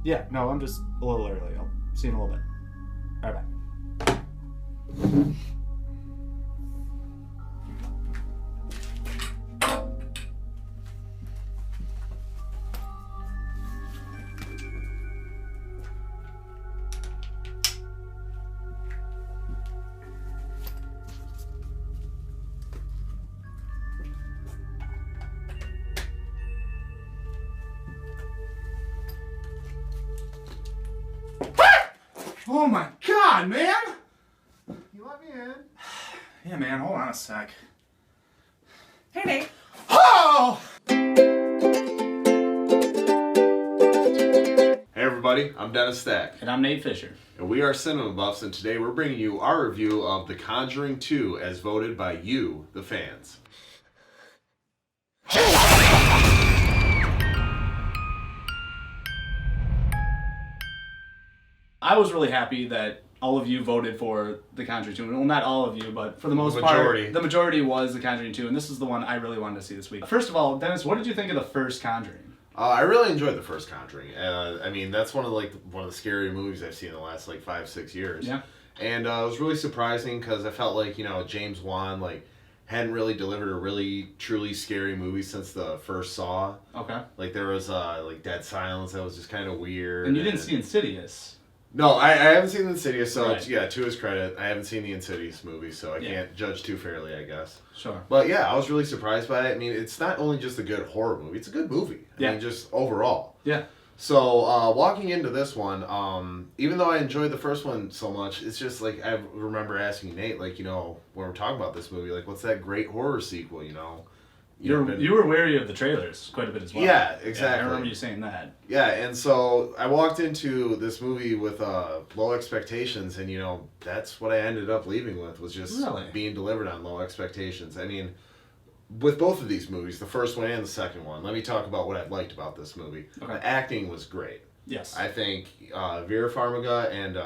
Yeah, no, I'm just a little early. I'll see you in a little bit. All right, bye. Oh my God, man! You let me in. Yeah, man, hold on a sec. Hey, Nate. Oh! Hey everybody, I'm Dennis Stack. And I'm Nate Fischer. And we are Cinema Buffs, and today we're bringing you our review of The Conjuring 2 as voted by you, the fans. I was really happy that all of you voted for The Conjuring 2. Well, not all of you, but for the most Majority. part, the majority was The Conjuring 2, and this is the one I really wanted to see this week. First of all, Dennis, what did you think of the first Conjuring? I really enjoyed the first Conjuring. I mean, that's one of the scary movies I've seen in the last 5-6 years. Yeah. And it was really surprising because I felt like James Wan hadn't really delivered a really truly scary movie since the first Saw. Okay. There was Dead Silence that was just kind of weird. And you didn't see Insidious. No, I haven't seen the Insidious, so Right. yeah, to his credit, I haven't seen the Insidious movie, so I Yeah. can't judge too fairly, I guess. Sure. But yeah, I was really surprised by it. I mean, it's not only just a good horror movie, it's a good movie. I mean, just overall. Yeah. So, walking into this one, even though I enjoyed the first one so much, it's just I remember asking Nate, when we're talking about this movie, what's that great horror sequel, You were wary of the trailers quite a bit as well. Yeah, exactly. Yeah, I remember you saying that. Yeah, and so I walked into this movie with low expectations, and that's what I ended up leaving with, was just being delivered on low expectations. I mean, with both of these movies, the first one and the second one, let me talk about what I liked about this movie. Okay. The acting was great. Yes. I think Vera Farmiga and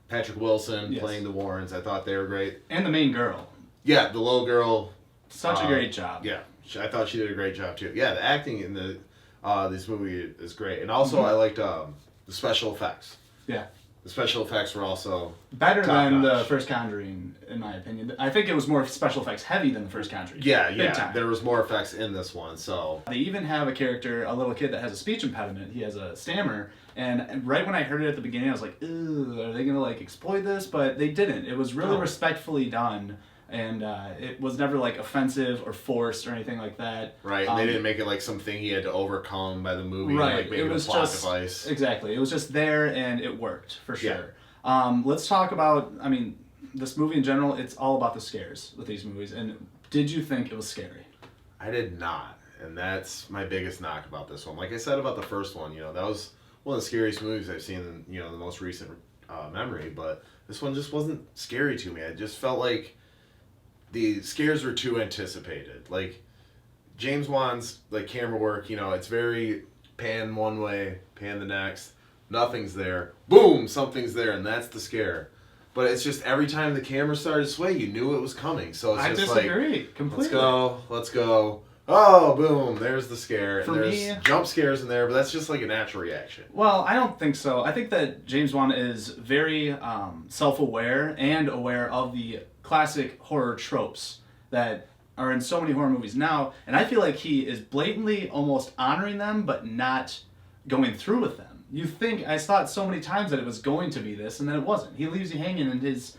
Patrick Wilson playing the Warrens, I thought they were great. And the main girl. Yeah, the little girl. Such a great job. Yeah, I thought she did a great job too. Yeah, the acting in this movie is great, and also I liked the special effects. Yeah. The special effects were also better than top-notch. the first Conjuring, in my opinion. I think it was more special effects heavy than the first Conjuring. Yeah, Big yeah. time. There was more effects in this one, so. They even have a character, a little kid that has a speech impediment. He has a stammer, and right when I heard it at the beginning, I was like, "Ooh, are they gonna exploit this?" But they didn't. It was really respectfully done. And it was never offensive or forced or anything like that. Right, and they didn't make it something he had to overcome by the movie. Right, Maybe it was a plot just device. Exactly. It was just there, and it worked for sure. Yeah. Let's talk about. I mean, this movie in general. It's all about the scares with these movies. And did you think it was scary? I did not, and that's my biggest knock about this one. Like I said about the first one, that was one of the scariest movies I've seen in the most recent memory. But this one just wasn't scary to me. I just felt like the scares were too anticipated. James Wan's camera work, it's very pan one way, pan the next, nothing's there, boom, something's there, and that's the scare. But it's just every time the camera started to sway, you knew it was coming. So it's I just disagree completely. Let's go. Oh, boom, there's the scare. For and there's me, jump scares in there, but that's just a natural reaction. Well, I don't think so. I think that James Wan is very self-aware and aware of the classic horror tropes that are in so many horror movies now, and I feel like he is blatantly almost honoring them, but not going through with them. You think, I thought so many times that it was going to be this, and then it wasn't. He leaves you hanging, and his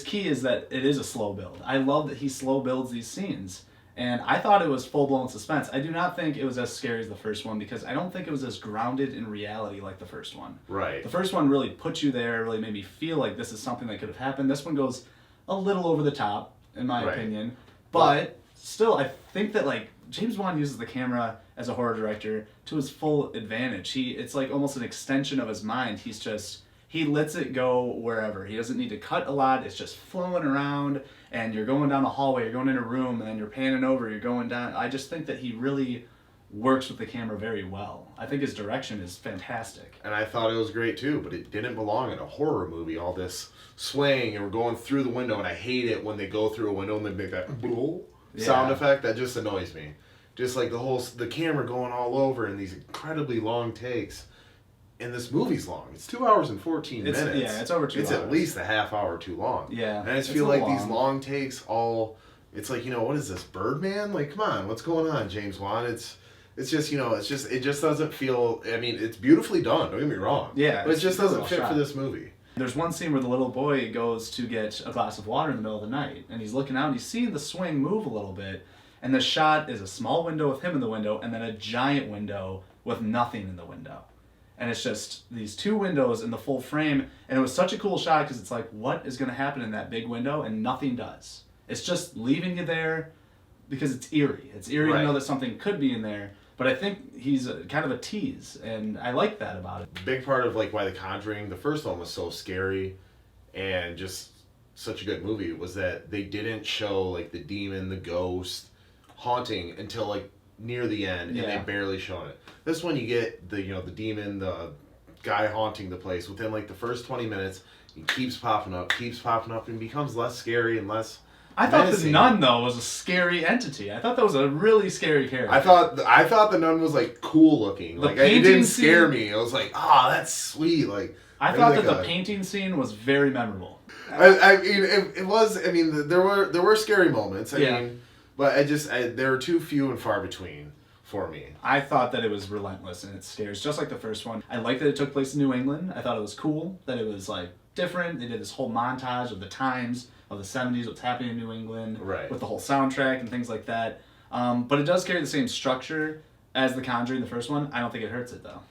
key is that it is a slow build. I love that he slow builds these scenes. And I thought it was full-blown suspense. I do not think it was as scary as the first one because I don't think it was as grounded in reality like the first one. Right. The first one really put you there, really made me feel like this is something that could have happened. This one goes a little over the top, in my opinion. But still, I think that James Wan uses the camera as a horror director to his full advantage. It's almost an extension of his mind. He lets it go wherever. He doesn't need to cut a lot. It's just flowing around, and you're going down the hallway, you're going in a room, and then you're panning over, you're going down. I just think that he really works with the camera very well. I think his direction is fantastic. And I thought it was great too, but it didn't belong in a horror movie, all this swaying, and we're going through the window, and I hate it when they go through a window and they make that sound effect. That just annoys me. Just the camera going all over in these incredibly long takes. and this movie's long. It's 2 hours and 14 minutes. Yeah, it's over 2 hours. It's at least a half hour too long. Yeah. And I just feel like these long takes all... It's like, what is this, Birdman? Like, come on, what's going on, James Wan? It's just, it just doesn't feel... I mean, it's beautifully done, don't get me wrong. Yeah. But it just doesn't fit for this movie. There's one scene where the little boy goes to get a glass of water in the middle of the night, and he's looking out, and he's seeing the swing move a little bit, and the shot is a small window with him in the window, and then a giant window with nothing in the window. And it's just these two windows in the full frame, and it was such a cool shot because it's like, what is going to happen in that big window? And nothing does. It's just leaving you there because it's eerie. It's eerie to know that something could be in there. But I think he's kind of a tease, and I like that about it. Big part of like why The Conjuring, the first one, was so scary and just such a good movie was that they didn't show like the demon, the ghost haunting until like near the end, and they barely shown it. This one you get the the demon, the guy haunting the place within like the first 20 minutes. He keeps popping up, and becomes less scary and less. I thought the nun, though, was a scary entity. I thought that was a really scary character. I thought the nun was like cool looking. Like it didn't scare me. I was like, that's sweet. Like I thought that the painting scene was very memorable. I mean, it was. I mean, there were scary moments. I mean, but there were too few and far between for me. I thought that it was relentless in its scares, just like the first one. I liked that it took place in New England. I thought it was cool that it was like different. They did this whole montage of the times of the 70s, what's happening in New England, with the whole soundtrack and things like that. But it does carry the same structure as The Conjuring, the first one. I don't think it hurts it, though.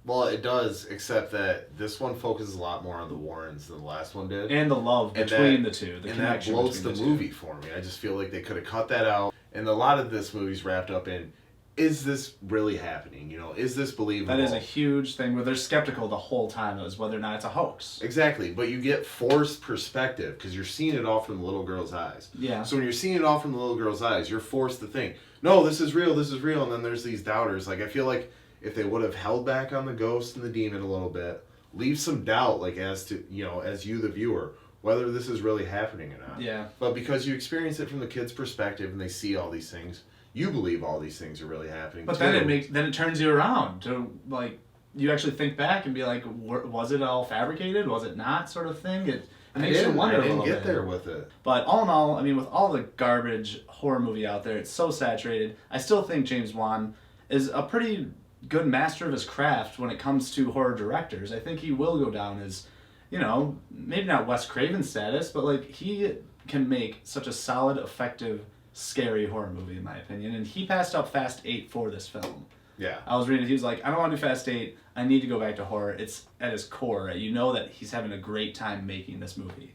Well, it does, except that this one focuses a lot more on the Warrens than the last one did. And the love between the two. The connection that bloats the movie for me. I just feel like they could have cut that out. And a lot of this movie's wrapped up in, is this really happening? Is this believable? That is a huge thing where they're skeptical the whole time as whether or not it's a hoax. Exactly, but you get forced perspective because you're seeing it all from the little girl's eyes. Yeah. So when you're seeing it all from the little girl's eyes, you're forced to think, no, this is real, and then there's these doubters. Like, I feel like if they would have held back on the ghost and the demon a little bit, leave some doubt, like, as to, as you, the viewer, whether this is really happening or not. Yeah. But because you experience it from the kid's perspective and they see all these things, you believe all these things are really happening. But then it turns you around to like you actually think back and be like, was it all fabricated? Was it not? Sort of thing. It makes you wonder a little bit. I didn't get there with it. But all in all, I mean, with all the garbage horror movie out there, it's so saturated. I still think James Wan is a pretty good master of his craft when it comes to horror directors. I think he will go down as, maybe not Wes Craven status, but like he can make such a solid, effective, scary horror movie in my opinion, and he passed up Fast 8 for this film. Yeah. I was reading it, he was like, I don't want to do Fast 8, I need to go back to horror. It's at his core. You know that he's having a great time making this movie.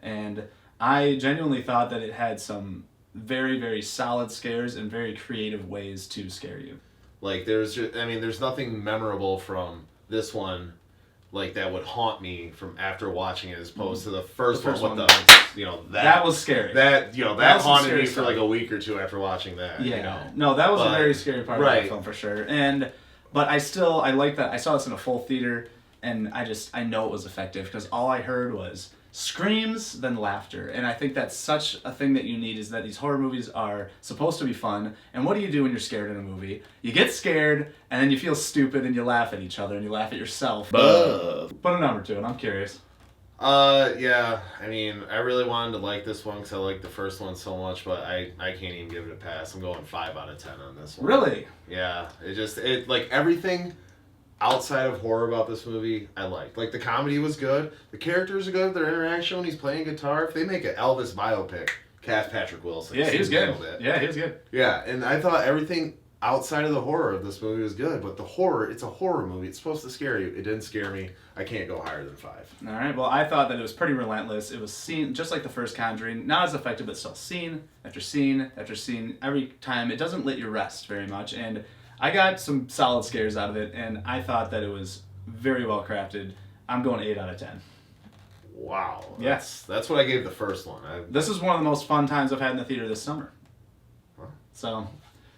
And I genuinely thought that it had some very, very solid scares and very creative ways to scare you. Like there's nothing memorable from this one like that would haunt me from after watching it as opposed to the first one. That was scary. That haunted me for like a week or two after watching that. Yeah. No, that was a very scary part of the film for sure. But I like that. I saw this in a full theater, and I know it was effective because all I heard was screams, then laughter. And I think that's such a thing that you need, is that these horror movies are supposed to be fun. And what do you do when you're scared in a movie? You get scared, and then you feel stupid, and you laugh at each other, and you laugh at yourself. Put a number to it. I'm curious. Yeah. I mean, I really wanted to like this one because I liked the first one so much, but I can't even give it a pass. I'm going 5 out of 10 on this one. Really? Yeah. It like everything outside of horror about this movie, I liked. Like, the comedy was good. The characters are good. Their interaction when he's playing guitar. If they make an Elvis biopic, cast Patrick Wilson. Yeah, he was good. Yeah, he was good. Yeah, and I thought everything outside of the horror of this movie was good. But the horror, it's a horror movie. It's supposed to scare you. It didn't scare me. I can't go higher than 5. All right. Well, I thought that it was pretty relentless. It was seen just like the first Conjuring. Not as effective, but still scene after scene after scene. Every time, it doesn't let you rest very much. And I got some solid scares out of it, and I thought that it was very well crafted. I'm going 8 out of 10. Wow. Yes. That's what I gave the first one. This is one of the most fun times I've had in the theater this summer. Huh? So,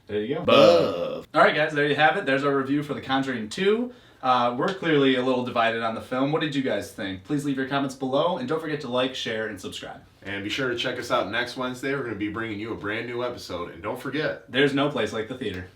there you go. All right, guys, there you have it. There's our review for The Conjuring 2. We're clearly a little divided on the film. What did you guys think? Please leave your comments below, and don't forget to like, share, and subscribe. And be sure to check us out next Wednesday. We're going to be bringing you a brand new episode. And don't forget, there's no place like the theater.